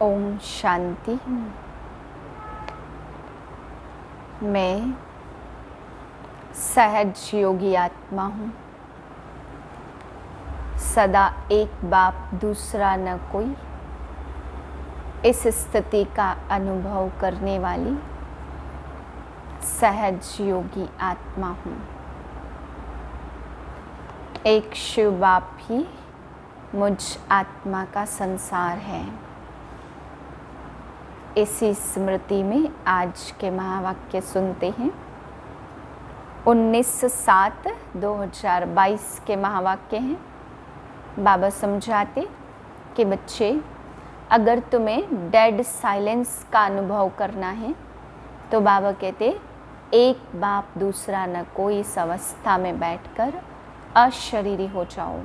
ओम शांति। मैं सहज योगी आत्मा हूँ, सदा एक बाप दूसरा न कोई, इस स्थिति का अनुभव करने वाली सहज योगी आत्मा हूँ। एक शिव बाप ही मुझ आत्मा का संसार है। इसी स्मृति में आज के महावाक्य सुनते हैं। 19/7/2022 के महावाक्य हैं। बाबा समझाते कि बच्चे, अगर तुम्हें डेड साइलेंस का अनुभव करना है तो बाबा कहते एक बाप दूसरा न कोई, इस अवस्था में बैठकर अशरीरी हो जाओ।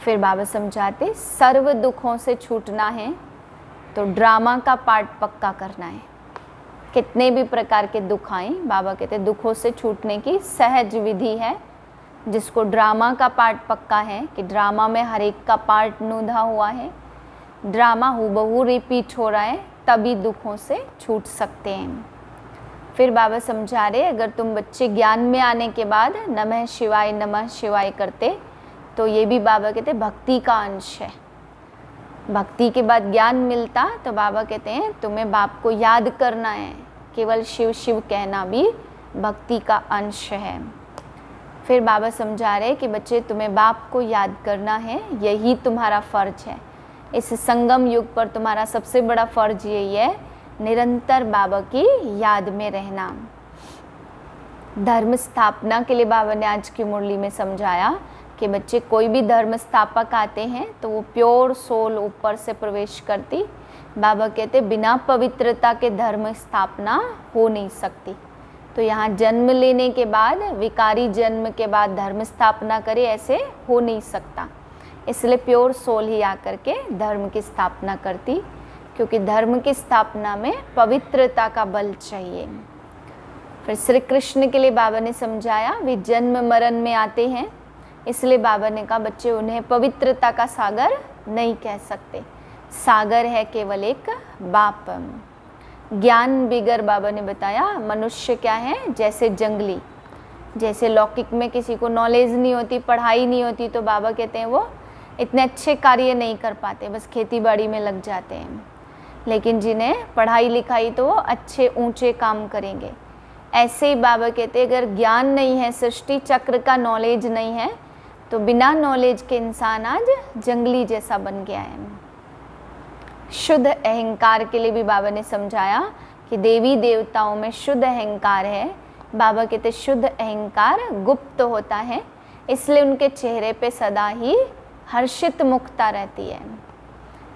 फिर बाबा समझाते सर्व दुखों से छूटना है तो ड्रामा का पार्ट पक्का करना है। कितने भी प्रकार के दुख आए, बाबा कहते दुखों से छूटने की सहज विधि है, जिसको ड्रामा का पार्ट पक्का है कि ड्रामा में हर एक का पार्ट नूंधा हुआ है, ड्रामा हूबहू रिपीट हो रहा है, तभी दुखों से छूट सकते हैं। फिर बाबा समझा रहे, अगर तुम बच्चे ज्ञान में आने के बाद नमः शिवाय करते तो ये भी बाबा कहते भक्ति का अंश है। भक्ति के बाद ज्ञान मिलता तो बाबा कहते हैं तुम्हें बाप को याद करना है, केवल शिव शिव कहना भी भक्ति का अंश है। फिर बाबा समझा रहे कि बच्चे तुम्हें बाप को याद करना है, यही तुम्हारा फर्ज है। इस संगम युग पर तुम्हारा सबसे बड़ा फर्ज यही है, निरंतर बाबा की याद में रहना। धर्म स्थापना के लिए बाबा ने आज की मुरली में समझाया कि बच्चे कोई भी धर्म स्थापक आते हैं तो वो प्योर सोल ऊपर से प्रवेश करती। बाबा कहते बिना पवित्रता के धर्म स्थापना हो नहीं सकती। तो यहाँ जन्म लेने के बाद, विकारी जन्म के बाद धर्म स्थापना करे, ऐसे हो नहीं सकता। इसलिए प्योर सोल ही आकर के धर्म की स्थापना करती, क्योंकि धर्म की स्थापना में पवित्रता का बल चाहिए। फिर श्री कृष्ण के लिए बाबा ने समझाया, वे जन्म मरण में आते हैं, इसलिए बाबा ने कहा बच्चे उन्हें पवित्रता का सागर नहीं कह सकते। सागर है केवल एक बाप। ज्ञान बिगर बाबा ने बताया मनुष्य क्या है, जैसे जंगली, जैसे लौकिक में किसी को नॉलेज नहीं होती, पढ़ाई नहीं होती, तो बाबा कहते हैं वो इतने अच्छे कार्य नहीं कर पाते, बस खेती बाड़ी में लग जाते हैं। लेकिन जिन्हें पढ़ाई लिखाई तो वो अच्छे ऊंचे काम करेंगे। ऐसे ही बाबा कहते अगर ज्ञान नहीं है, सृष्टि चक्र का नॉलेज नहीं है, तो बिना नॉलेज के इंसान आज जंगली जैसा बन गया है। शुद्ध अहंकार के लिए भी बाबा ने समझाया कि देवी देवताओं में शुद्ध अहंकार है। बाबा कहते शुद्ध अहंकार गुप्त होता है, इसलिए उनके चेहरे पे सदा ही हर्षित मुखता रहती है।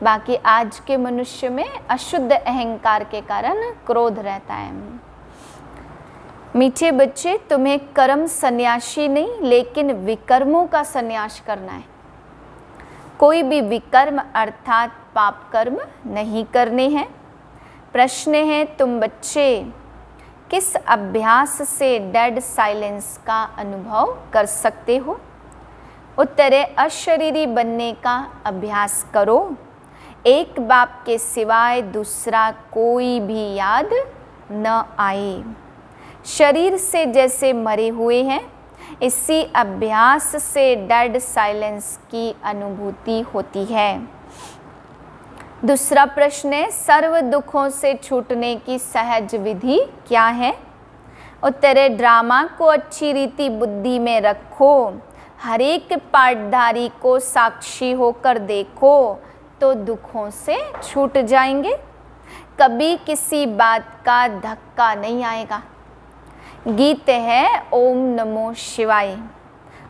बाकी आज के मनुष्य में अशुद्ध अहंकार के कारण क्रोध रहता है। मीठे बच्चे, तुम्हें कर्म सन्यासी नहीं लेकिन विकर्मों का सन्यास करना है। कोई भी विकर्म अर्थात पाप कर्म नहीं करने हैं। प्रश्न है, तुम बच्चे किस अभ्यास से डेड साइलेंस का अनुभव कर सकते हो? उत्तर है, अशरीरी बनने का अभ्यास करो। एक बाप के सिवाय दूसरा कोई भी याद न आए। शरीर से जैसे मरे हुए हैं, इसी अभ्यास से डेड साइलेंस की अनुभूति होती है। दूसरा प्रश्न है, सर्व दुखों से छूटने की सहज विधि क्या है? उत्तर है, ड्रामा को अच्छी रीति बुद्धि में रखो, हर एक पाठधारी को साक्षी होकर देखो तो दुखों से छूट जाएंगे। कभी किसी बात का धक्का नहीं आएगा। गीत है ओम नमो शिवाय,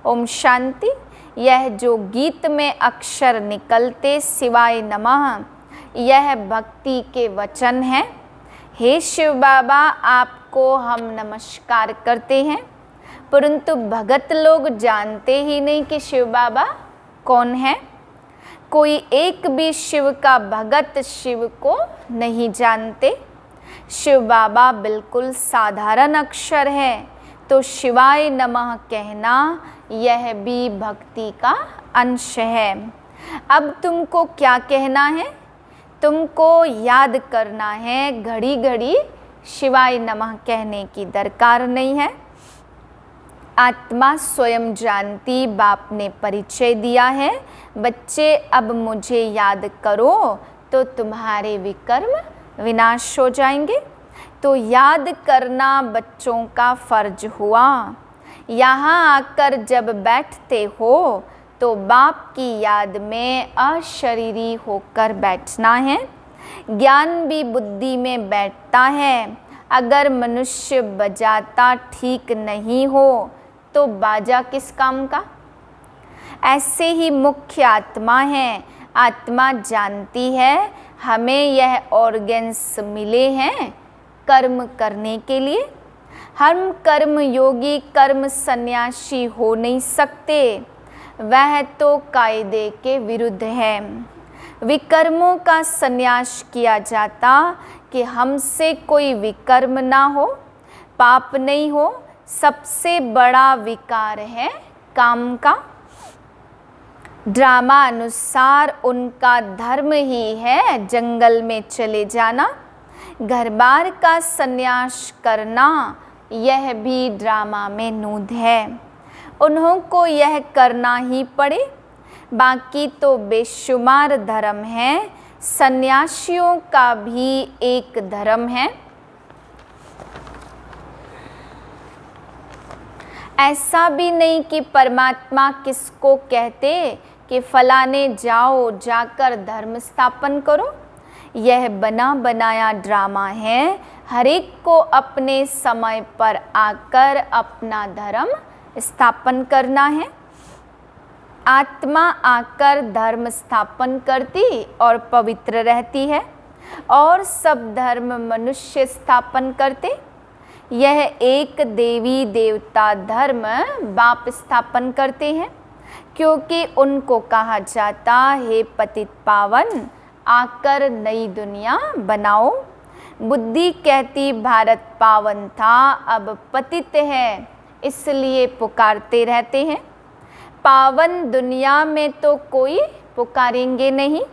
ओम शांति। यह जो गीत में अक्षर निकलते सिवाय नमः, यह भक्ति के वचन हैं। हे शिव बाबा, आपको हम नमस्कार करते हैं, परंतु भगत लोग जानते ही नहीं कि शिव बाबा कौन है। कोई एक भी शिव का भगत शिव को नहीं जानते। शिव बाबा बिल्कुल साधारण अक्षर है, तो शिवाय नमः कहना यह भी भक्ति का अंश है। अब तुमको क्या कहना है? तुमको याद करना है, घड़ी घड़ी शिवाय नमः कहने की दरकार नहीं है। आत्मा स्वयं जानती, बाप ने परिचय दिया है, बच्चे अब मुझे याद करो तो तुम्हारे विकर्म विनाश हो जाएंगे। तो याद करना बच्चों का फर्ज हुआ। यहाँ आकर जब बैठते हो तो बाप की याद में अशरीरी होकर बैठना है। ज्ञान भी बुद्धि में बैठता है। अगर मनुष्य बजाता ठीक नहीं हो तो बाजा किस काम का। ऐसे ही मुख्य आत्मा है। आत्मा जानती है हमें यह ऑर्गन्स मिले हैं कर्म करने के लिए। हम कर्म योगी, कर्म सन्यासी हो नहीं सकते, वह तो कायदे के विरुद्ध है। विकर्मों का संन्यास किया जाता कि हमसे कोई विकर्म ना हो, पाप नहीं हो। सबसे बड़ा विकार है काम का। ड्रामा अनुसार उनका धर्म ही है जंगल में चले जाना, घर बार का संन्यास करना, यह भी ड्रामा में नूद है। उन्हों को यह करना ही पड़े। बाकी तो बेशुमार धर्म है। सन्यासियों का भी एक धर्म है। ऐसा भी नहीं कि परमात्मा किसको कहते कि फलाने जाओ, जाकर धर्म स्थापन करो। यह बना बनाया ड्रामा है। हर एक को अपने समय पर आकर अपना धर्म स्थापन करना है। आत्मा आकर धर्म स्थापन करती और पवित्र रहती है, और सब धर्म मनुष्य स्थापन करते। यह एक देवी देवता धर्म बाप स्थापन करते हैं, क्योंकि उनको कहा जाता हे पतित पावन, आकर नई दुनिया बनाओ। बुद्धि कहती भारत पावन था, अब पतित है, इसलिए पुकारते रहते हैं। पावन दुनिया में तो कोई पुकारेंगे नहीं।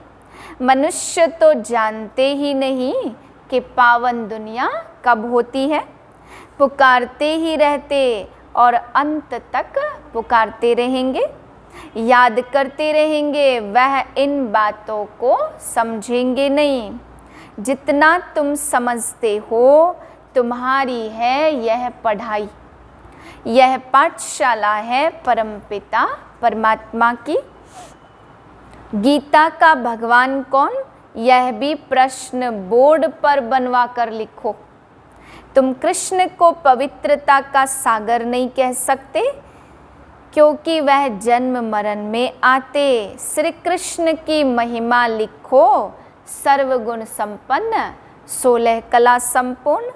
मनुष्य तो जानते ही नहीं कि पावन दुनिया कब होती है। पुकारते ही रहते और अंत तक पुकारते रहेंगे, याद करते रहेंगे। वह इन बातों को समझेंगे नहीं। जितना तुम समझते हो तुम्हारी है यह पढ़ाई, यह पाठशाला है परमपिता परमात्मा की। गीता का भगवान कौन, यह भी प्रश्न बोर्ड पर बनवा कर लिखो। तुम कृष्ण को पवित्रता का सागर नहीं कह सकते, क्योंकि वह जन्म मरण में आते। श्री कृष्ण की महिमा लिखो, सर्वगुण संपन्न, 16 कला संपूर्ण।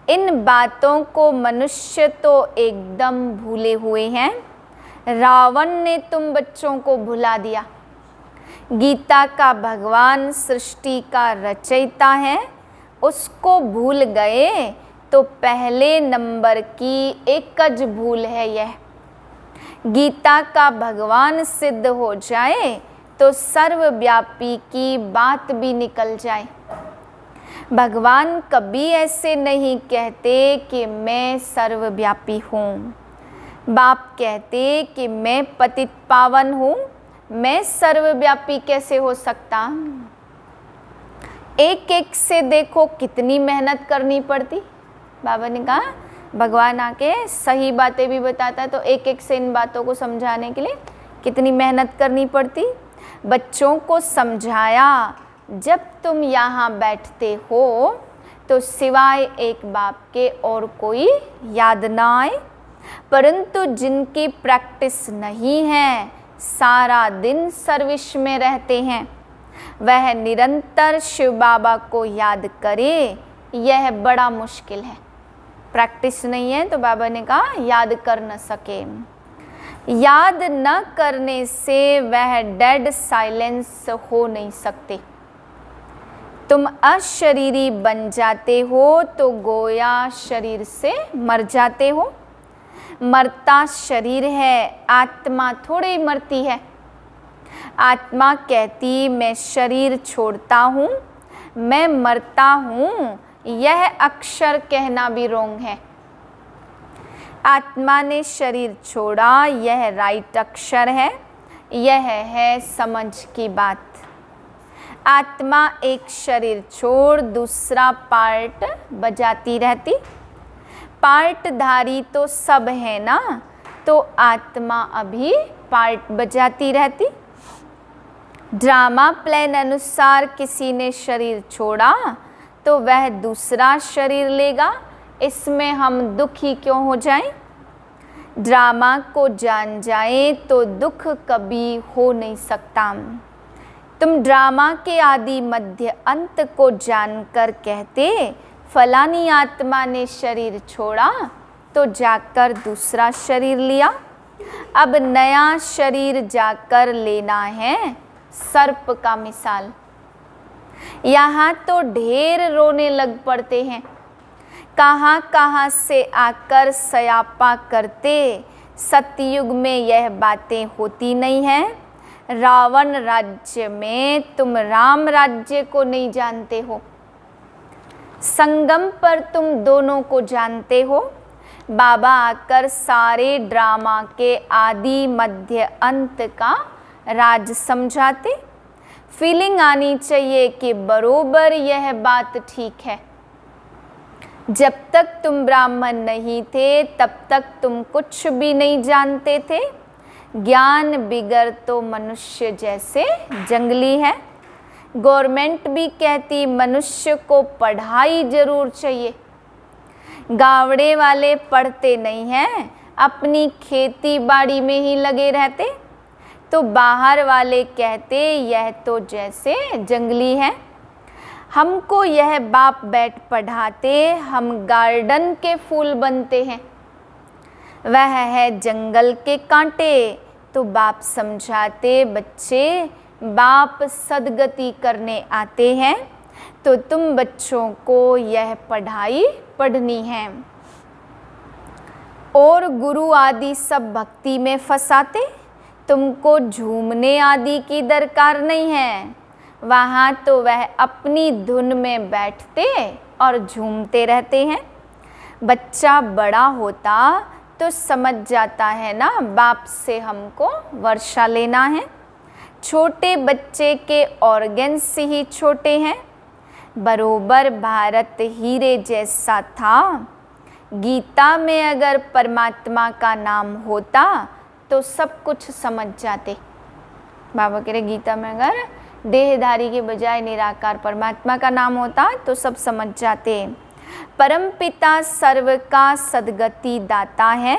इन बातों को मनुष्य तो एकदम भूले हुए हैं। रावण ने तुम बच्चों को भुला दिया। गीता का भगवान सृष्टि का रचयिता है, उसको भूल गए तो पहले नंबर की एकज भूल है यह। गीता का भगवान सिद्ध हो जाए तो सर्वव्यापी की बात भी निकल जाए। भगवान कभी ऐसे नहीं कहते कि मैं सर्वव्यापी हूँ। बाप कहते कि मैं पतित पावन हूँ, मैं सर्वव्यापी कैसे हो सकता। एक एक से देखो कितनी मेहनत करनी पड़ती। बाबा ने कहा भगवान आके सही बातें भी बताता, तो एक एक से इन बातों को समझाने के लिए कितनी मेहनत करनी पड़ती। बच्चों को समझाया, जब तुम यहाँ बैठते हो तो सिवाय एक बाप के और कोई याद ना आए। परंतु जिनकी प्रैक्टिस नहीं है, सारा दिन सर्विस में रहते हैं, वह निरंतर शिव बाबा को याद करे, यह बड़ा मुश्किल है। प्रैक्टिस नहीं है तो बाबा ने कहा याद कर न सके। याद न करने से वह डेड साइलेंस हो नहीं सकते। तुम अशरीरी बन जाते हो तो गोया शरीर से मर जाते हो। मरता शरीर है, आत्मा थोड़ी मरती है। आत्मा कहती मैं शरीर छोड़ता हूँ, मैं मरता हूँ, यह अक्षर कहना भी रोंग है। आत्मा ने शरीर छोड़ा, यह राइट अक्षर है, यह है समझ की बात। आत्मा एक शरीर छोड़ दूसरा पार्ट बजाती रहती। पार्टधारी तो सब है ना, तो आत्मा अभी पार्ट बजाती रहती। ड्रामा प्लान अनुसार किसी ने शरीर छोड़ा तो वह दूसरा शरीर लेगा, इसमें हम दुखी क्यों हो जाएं? ड्रामा को जान जाएं तो दुख कभी हो नहीं सकता। तुम ड्रामा के आदि मध्य अंत को जानकर कहते फलानी आत्मा ने शरीर छोड़ा तो जाकर दूसरा शरीर लिया, अब नया शरीर जाकर लेना है। सर्प का मिसाल। यहाँ तो ढेर रोने लग पड़ते हैं, कहाँ कहाँ से आकर सयापा करते। सतयुग में यह बातें होती नहीं हैं। रावण राज्य में तुम राम राज्य को नहीं जानते हो, संगम पर तुम दोनों को जानते हो। बाबा आकर सारे ड्रामा के आदि मध्य अंत का राज समझाते। फीलिंग आनी चाहिए कि बरोबर यह बात ठीक है। जब तक तुम ब्राह्मण नहीं थे तब तक तुम कुछ भी नहीं जानते थे। ज्ञान बिगर तो मनुष्य जैसे जंगली है। गवर्नमेंट भी कहती मनुष्य को पढ़ाई जरूर चाहिए। गावड़े वाले पढ़ते नहीं हैं, अपनी खेती बाड़ी में ही लगे रहते। तो बाहर वाले कहते यह तो जैसे जंगली है। हमको यह बाप बैठ पढ़ाते, हम गार्डन के फूल बनते हैं, वह है जंगल के कांटे। तो बाप समझाते बच्चे बाप सदगति करने आते हैं, तो तुम बच्चों को यह पढ़ाई पढ़नी है। और गुरु आदि सब भक्ति में फंसाते, तुमको झूमने आदि की दरकार नहीं है। वहाँ तो वह अपनी धुन में बैठते और झूमते रहते हैं। बच्चा बड़ा होता तो समझ जाता है ना, बाप से हमको वर्षा लेना है। छोटे बच्चे के ऑर्गन्स ही छोटे हैं। बरोबर भारत हीरे जैसा था। गीता में अगर परमात्मा का नाम होता तो सब कुछ समझ जाते। बाबा कह रहे गीता में अगर देहधारी के बजाय निराकार परमात्मा का नाम होता तो सब समझ जाते। परमपिता सर्व का सद्गति दाता है।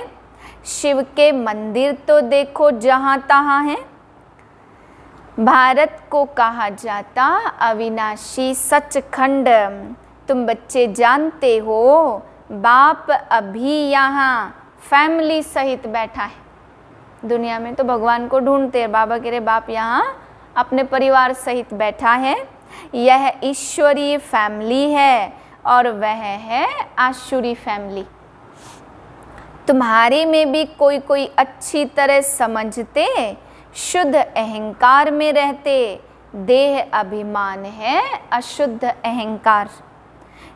शिव के मंदिर तो देखो जहाँ तहाँ है। भारत को कहा जाता अविनाशी सचखंड। तुम बच्चे जानते हो बाप अभी यहाँ फैमिली सहित बैठा है। दुनिया में तो भगवान को ढूंढते हैं, बाबा कह रहे बाप यहाँ अपने परिवार सहित बैठा है। यह ईश्वरीय फैमिली है और वह है आसुरी फैमिली। तुम्हारे में भी कोई कोई अच्छी तरह समझते, शुद्ध अहंकार में रहते। देह अभिमान है अशुद्ध अहंकार।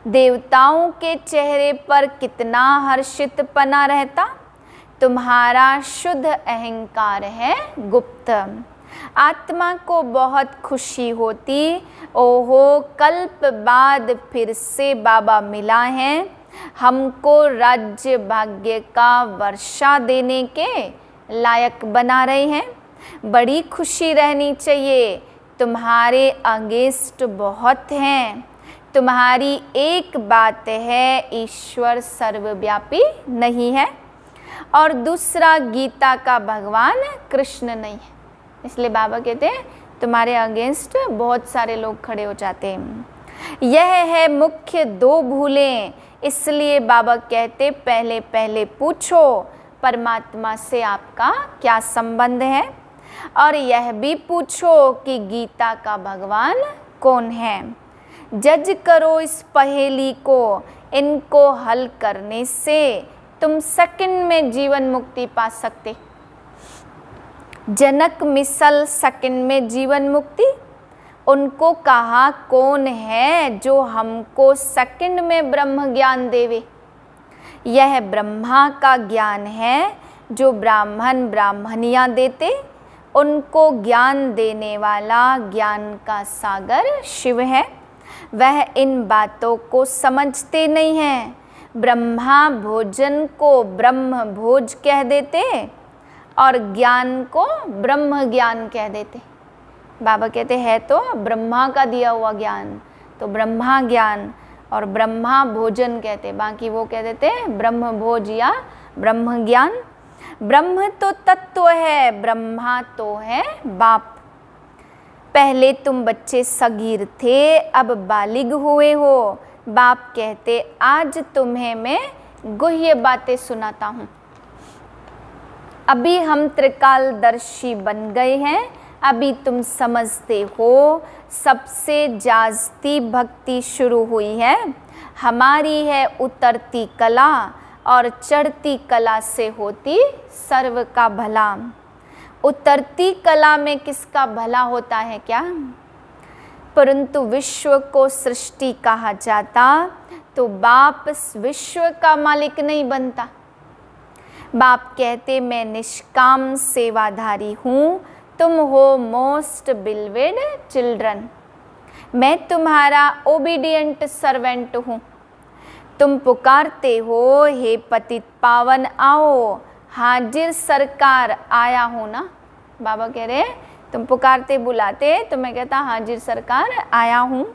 देवताओं के चेहरे पर कितना हर्षितपना रहता, तुम्हारा शुद्ध अहंकार है गुप्त। आत्मा को बहुत खुशी होती, ओहो कल्प बाद फिर से बाबा मिला है, हमको राज्य भाग्य का वर्षा देने के लायक बना रहे हैं। बड़ी खुशी रहनी चाहिए। तुम्हारे अगेंस्ट बहुत हैं। तुम्हारी एक बात है, ईश्वर सर्वव्यापी नहीं है, और दूसरा गीता का भगवान कृष्ण नहीं है। इसलिए बाबा कहते हैं तुम्हारे अगेंस्ट बहुत सारे लोग खड़े हो जाते हैं। यह है मुख्य दो भूलें। इसलिए बाबा कहते पहले पहले पूछो परमात्मा से आपका क्या संबंध है, और यह भी पूछो कि गीता का भगवान कौन है। जज करो इस पहेली को। इनको हल करने से तुम सेकंड में जीवन मुक्ति पा सकते। जनक मिसल सेकंड में जीवन मुक्ति। उनको कहा कौन है जो हमको सेकंड में ब्रह्म ज्ञान देवे। यह ब्रह्मा का ज्ञान है जो ब्राह्मण ब्राह्मणियाँ देते। उनको ज्ञान देने वाला ज्ञान का सागर शिव है। वह इन बातों को समझते नहीं हैं। ब्रह्मा भोजन को ब्रह्म भोज कह देते और ज्ञान को ब्रह्म ज्ञान कह देते। बाबा कहते हैं तो ब्रह्मा का दिया हुआ ज्ञान तो ब्रह्मा ज्ञान और ब्रह्मा भोजन कहते, बाकी वो कह देते ब्रह्म भोज या ब्रह्म ज्ञान। ब्रह्म तो तत्व है, ब्रह्मा तो है बाप। पहले तुम बच्चे सगीर थे, अब बालिग हुए हो। बाप कहते आज तुम्हें मैं गुह्य बातें सुनाता हूँ। अभी हम त्रिकालदर्शी बन गए हैं, अभी तुम समझते हो। सबसे जास्ती भक्ति शुरू हुई है, हमारी है उतरती कला और चढ़ती कला से होती सर्व का भला। उतरती कला में किसका भला होता है क्या? परंतु विश्व को सृष्टि कहा जाता तो बाप विश्व का मालिक नहीं बनता। बाप कहते मैं निष्काम सेवाधारी हूँ, तुम हो मोस्ट बिलवेड चिल्ड्रन। मैं तुम्हारा ओबीडियंट सर्वेंट हूँ। तुम पुकारते हो हे पतित पावन आओ, हाजिर सरकार आया हूँ ना। बाबा कह रहे तुम पुकारते बुलाते तो मैं कहता हाजिर सरकार आया हूँ।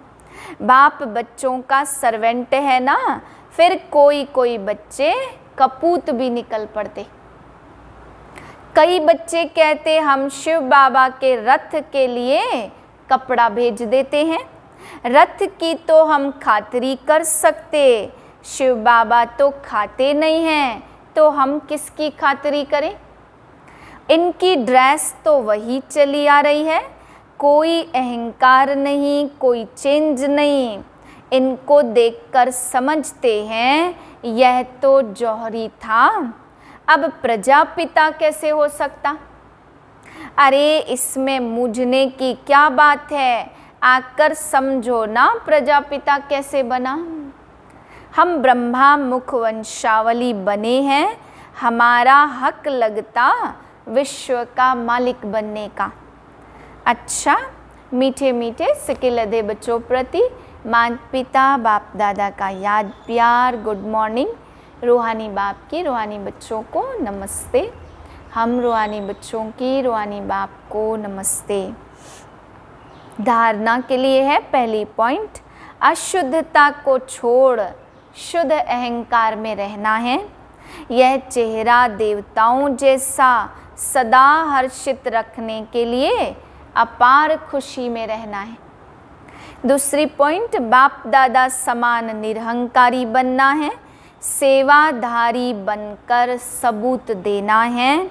बाप बच्चों का सर्वेंट है ना, फिर कोई कोई बच्चे कपूत भी निकल पड़ते। कई बच्चे कहते हम शिव बाबा के रथ के लिए कपड़ा भेज देते हैं। रथ की तो हम खातिरी कर सकते, शिव बाबा तो खाते नहीं हैं, तो हम किसकी खातिरी करें। इनकी ड्रेस तो वही चली आ रही है, कोई अहंकार नहीं, कोई चेंज नहीं। इनको देखकर समझते हैं यह तो जौहरी था, अब प्रजापिता कैसे हो सकता। अरे इसमें मूझने की क्या बात है, आकर समझो ना प्रजापिता कैसे बना। हम ब्रह्मा मुख वंशावली बने हैं, हमारा हक लगता विश्व का मालिक बनने का। अच्छा मीठे मीठे सिकिल अधे बच्चों प्रति माता पिता बाप दादा का याद प्यार गुड मॉर्निंग। रूहानी बाप की रूहानी बच्चों को नमस्ते। हम रूहानी बच्चों की रूहानी बाप को नमस्ते। धारणा के लिए है पहली पॉइंट, अशुद्धता को छोड़ शुद्ध अहंकार में रहना है। यह चेहरा देवताओं जैसा सदा हर्षित रखने के लिए अपार खुशी में रहना है। दूसरी पॉइंट, बाप दादा समान निरहंकारी बनना है, सेवाधारी बनकर सबूत देना है,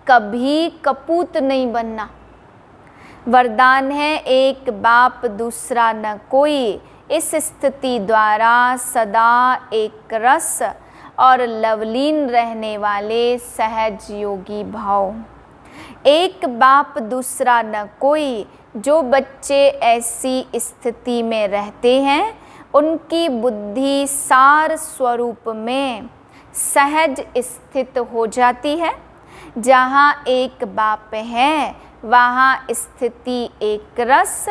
कभी कपूत नहीं बनना। वरदान है एक बाप दूसरा न कोई, इस स्थिति द्वारा सदा एक रस और लवलीन रहने वाले सहज योगी भाव। एक बाप दूसरा न कोई, जो बच्चे ऐसी स्थिति में रहते हैं उनकी बुद्धि सार स्वरूप में सहज स्थित हो जाती है। जहाँ एक बाप है वहाँ स्थिति एक रस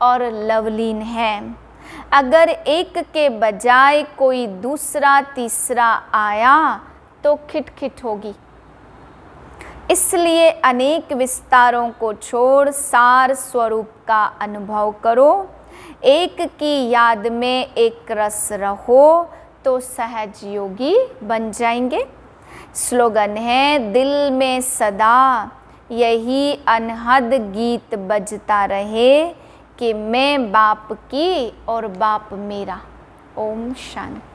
और लवलीन है। अगर एक के बजाय कोई दूसरा तीसरा आया तो खिटखिट होगी। इसलिए अनेक विस्तारों को छोड़ सार स्वरूप का अनुभव करो। एक की याद में एक रस रहो तो सहज योगी बन जाएंगे। स्लोगन है दिल में सदा यही अनहद गीत बजता रहे कि मैं बाप की और बाप मेरा। ओम शांति।